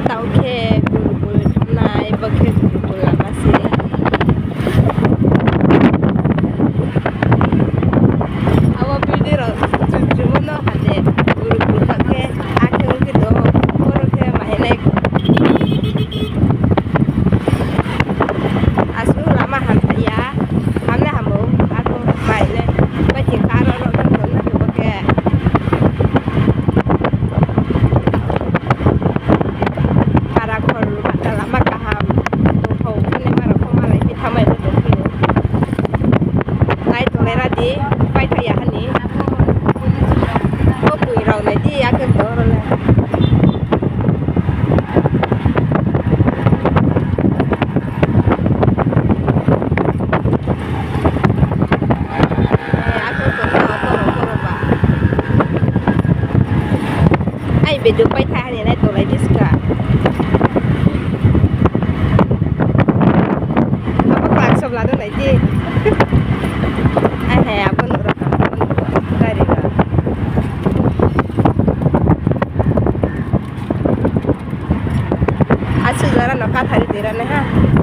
tau ke guru-guru thanai bakhe guru-guru lamase awa bidiro jujumono hade guru-guru bakhe ake uki do koro ke mahene asu lama hamsa ya hamne hamu aku mahene bachi karo ro kan donna ke bakhe đi quay thay à anh nhỉ có bụi rồi này đi ăn cơm rồi nè ai bị được quay thay này này tôi lấy disc cả apa kelas sebelah tuh lagi apa nurut dari asu zara nokat hari dira nih ha